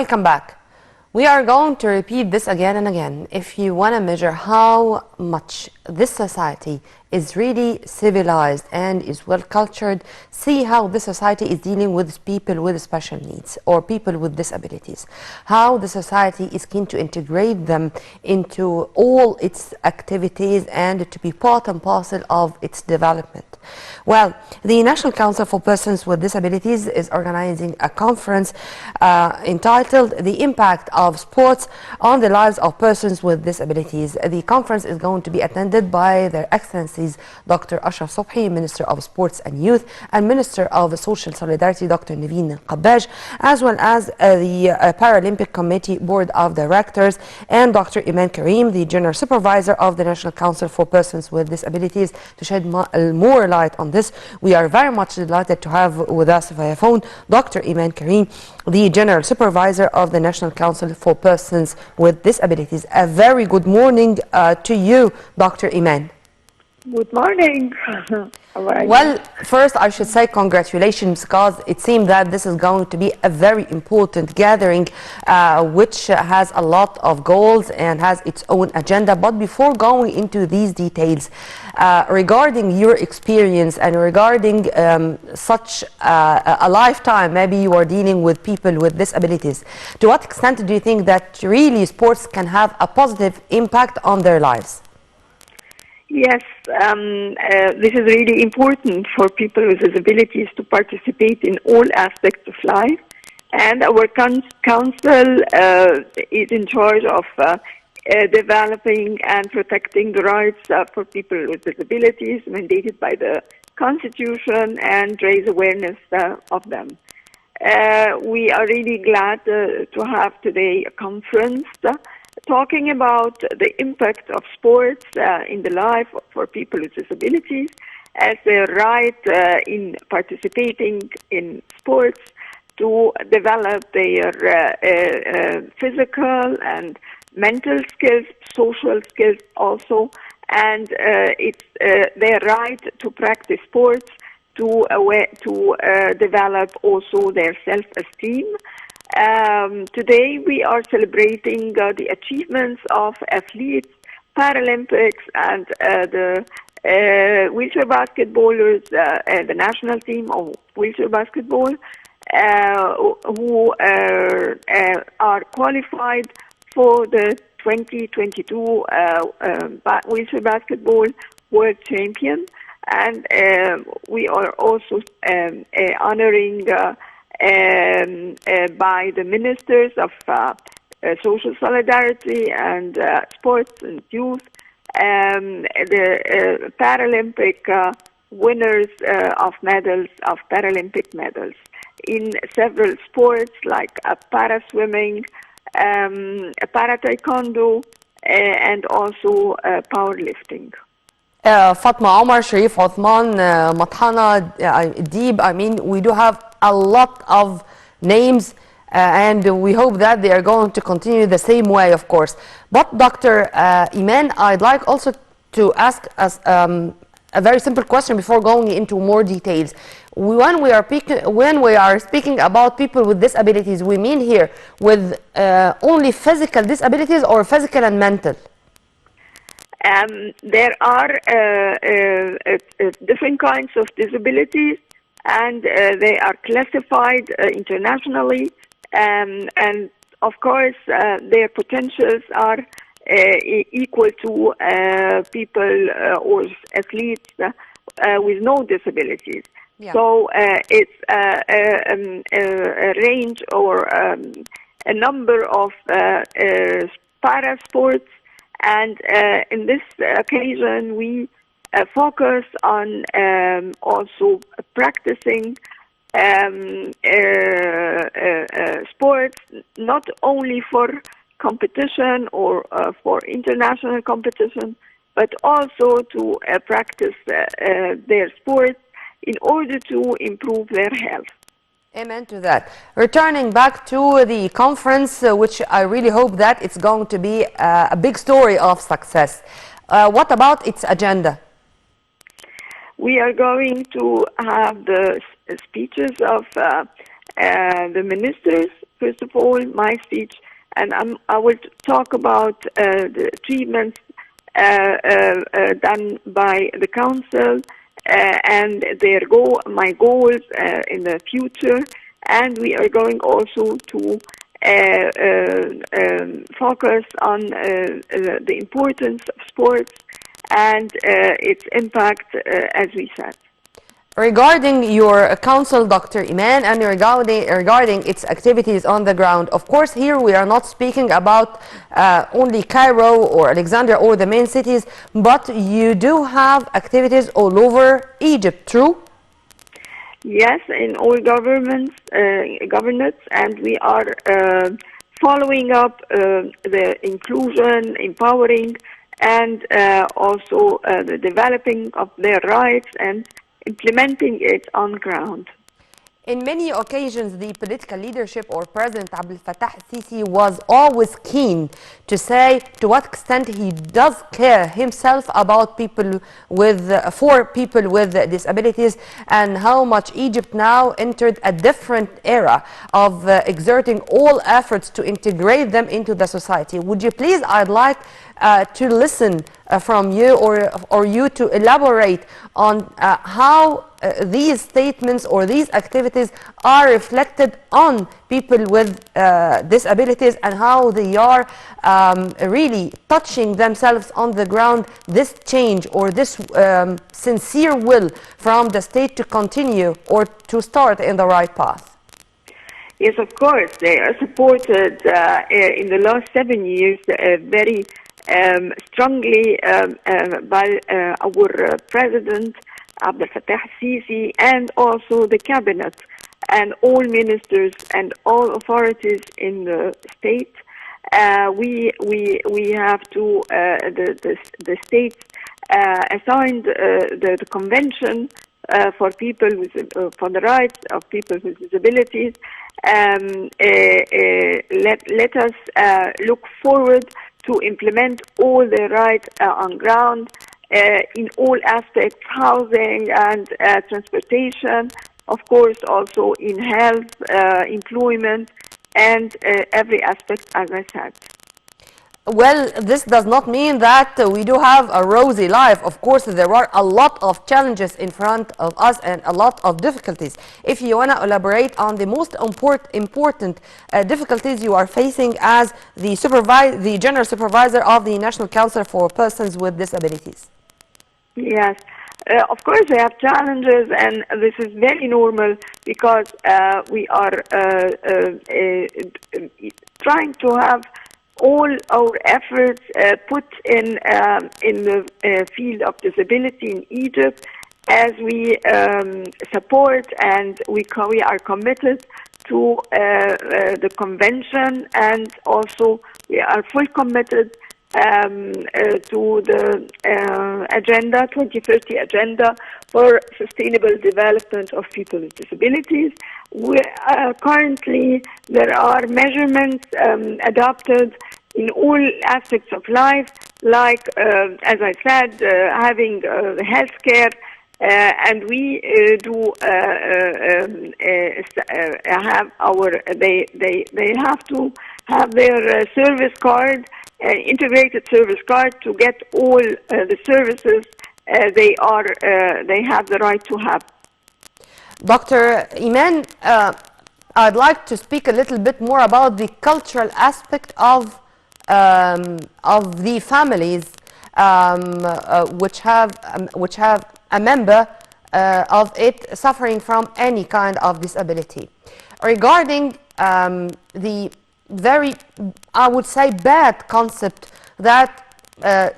Welcome back. We are going to repeat this again and again. If you want to measure how much this society is really civilized and is well cultured, see how this society is dealing with people with special needs or people with disabilities. How the society is keen to integrate them into all its activities and to be part and parcel of its development. Well, the National Council for Persons with Disabilities is organizing a conference entitled The Impact of Sports on the Lives of Persons with Disabilities. The conference is going to be attended by Their Excellencies Dr. Ashraf Sobhi, Minister of Sports and Youth, and Minister of Social Solidarity, Dr. Naveen Qabbaj, as well as the Paralympic Committee Board of Directors, and Dr. Eman Karim, the General Supervisor of the National Council for Persons with Disabilities, to shed more light on this. We are very much delighted to have with us via phone Dr. Eman Karim, the General Supervisor of the National Council for Persons with Disabilities. A very good morning to you, Dr. Eman. Good morning. Well, first I should say congratulations, because it seems that this is going to be a very important gathering which has a lot of goals and has its own agenda. But before going into these details, regarding your experience and regarding such a lifetime, maybe you are dealing with people with disabilities, to what extent do you think that really sports can have a positive impact on their lives? Yes, this is really important for people with disabilities to participate in all aspects of life. And our council is in charge of developing and protecting the rights for people with disabilities mandated by the Constitution and raise awareness of them. We are really glad to have today a conference talking about the impact of sports in the life for people with disabilities, as their right in participating in sports to develop their physical and mental skills, social skills also, and it's their right to practice sports to develop also their self-esteem. Today we are celebrating the achievements of athletes, Paralympics, and the wheelchair basketballers, the national team of wheelchair basketball, who are qualified for the 2022 wheelchair basketball world champion. And we are also honoring by the ministers of social solidarity and sports and youth, the Paralympic winners of medals, of Paralympic medals in several sports like para swimming, para taekwondo, and also powerlifting. Fatma Omar, Sharif Othman, Mathana, Deeb, I mean, we do have a lot of names and we hope that they are going to continue the same way, of course. But Dr. Eman, I'd like also to ask us a very simple question before going into more details. When we are speaking about people with disabilities, we mean here with only physical disabilities or physical and mental? There are different kinds of disabilities, and they are classified internationally, and of course their potentials are equal to people or athletes with no disabilities. Yeah. So it's a range or a number of para sports. And in this occasion, we focus on also practicing sports, not only for competition or for international competition, but also to practice their sports in order to improve their health. Amen to that. Returning back to the conference, which I really hope that it's going to be a big story of success. What about its agenda? We are going to have the speeches of the ministers first of all, my speech, and I will talk about the achievements done by the Council and my goals in the future. And we are going also to focus on the importance of sports and its impact, as we said. Regarding your council, Dr. Eman, and regarding its activities on the ground, of course, here we are not speaking about only Cairo or Alexandria or the main cities, but you do have activities all over Egypt, true? Yes, in all governorates, and we are following up the inclusion, empowering, and also the developing of their rights and implementing it on ground. In many occasions, the political leadership or President Abdel Fattah al-Sisi was always keen to say to what extent he does care himself about for people with disabilities, and how much Egypt now entered a different era of exerting all efforts to integrate them into the society. Would you please, I'd like to listen from you, or you to elaborate on how these statements or these activities are reflected on people with disabilities, and how they are really touching themselves on the ground, this change or this sincere will from the state to continue or to start in the right path. Yes, of course. They are supported in the last 7 years very strongly by our President Abdel Fattah al-Sisi, and also the cabinet and all ministers and all authorities in the state. We have to the states assigned the convention for people with for the rights of people with disabilities. Let us look forward to implement all the rights on ground in all aspects, housing and transportation, of course also in health, employment, and every aspect, as I said. Well, this does not mean that we do have a rosy life. Of course, there are a lot of challenges in front of us and a lot of difficulties. If you want to elaborate on the most important difficulties you are facing as the General Supervisor of the National Council for Persons with Disabilities. Yes. Of course, we have challenges, and this is very normal because we are trying to have all our efforts put in the field of disability in Egypt, as we support and we are committed to the convention, and also we are fully committed to the agenda 2030 agenda for sustainable development of people with disabilities. Currently there are measurements adopted in all aspects of life, like as I said, having health care, and we do have they have to have their service card, integrated service card, to get all the services they have the right to have. Dr. Eman, I'd like to speak a little bit more about the cultural aspect of the families which have a member of it suffering from any kind of disability. Regarding the very, I would say, bad concept that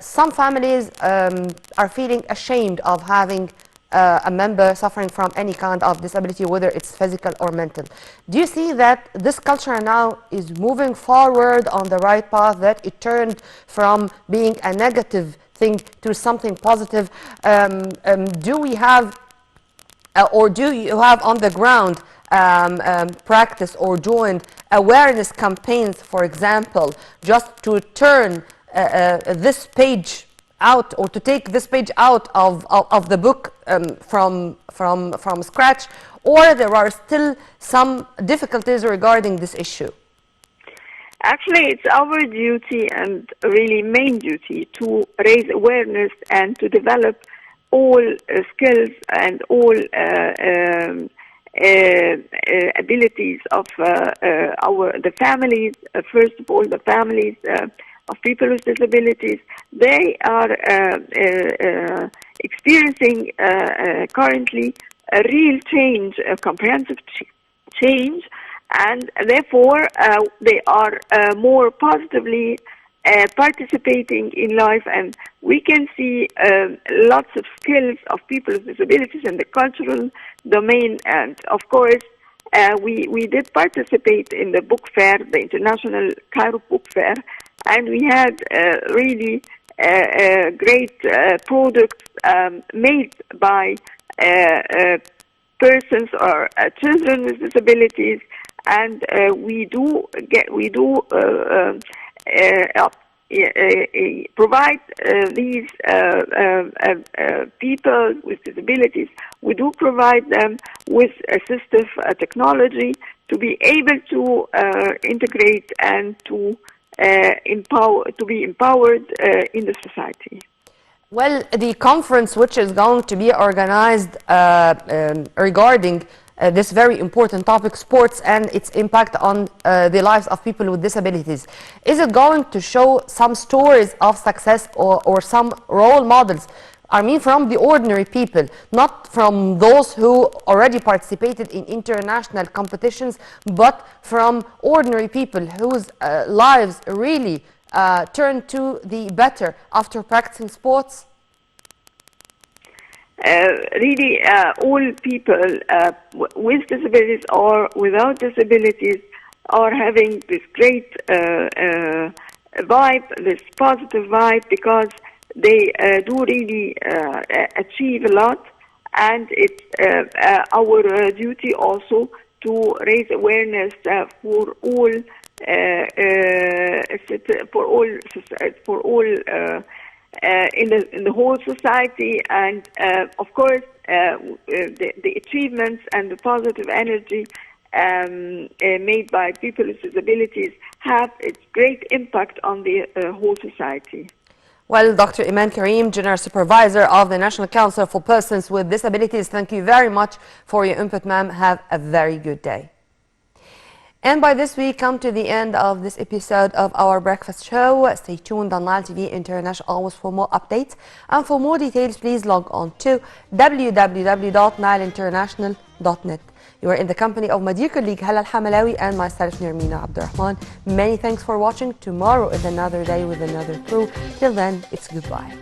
some families are feeling ashamed of having a member suffering from any kind of disability, whether it's physical or mental. Do you see that this culture now is moving forward on the right path, that it turned from being a negative thing to something positive? Do we have, or do you have on the ground practice or joined awareness campaigns, for example, just to turn this page out, or to take this page out of the book from scratch, or there are still some difficulties regarding this issue? Actually, it's our duty and really main duty to raise awareness and to develop all skills and all abilities of the families. First of all, the families of people with disabilities. They are experiencing currently a real change, a comprehensive change, and therefore they are more positively participating in life, and we can see lots of skills of people with disabilities in the cultural domain. And of course, we did participate in the book fair, the International Cairo Book Fair, and we had really great products made by persons or children with disabilities, and we do provide these people with disabilities. We do provide them with assistive technology to be able to integrate and to be empowered in the society. Well, the conference which is going to be organized regarding this very important topic, sports and its impact on the lives of people with disabilities, is it going to show some stories of success or some role models? I mean, from the ordinary people, not from those who already participated in international competitions, but from ordinary people whose lives really turn to the better after practicing sports? Really, all people with disabilities or without disabilities are having this great vibe, this positive vibe, because they do really achieve a lot, and it's our duty also to raise awareness for all in the whole society, and of course the achievements and the positive energy made by people with disabilities have its great impact on the whole society. Well, Dr. Eman Karim, General Supervisor of the National Council for Persons with Disabilities, thank you very much for your input, ma'am. Have a very good day. And by this, we come to the end of this episode of our breakfast show. Stay tuned on Nile TV International always for more updates. And for more details, please log on to www.nileinternational.net. You are in the company of my dear colleague Hala Al-Hamalawi and myself, Nermina Abdurrahman. Many thanks for watching. Tomorrow is another day with another crew. Till then, it's goodbye.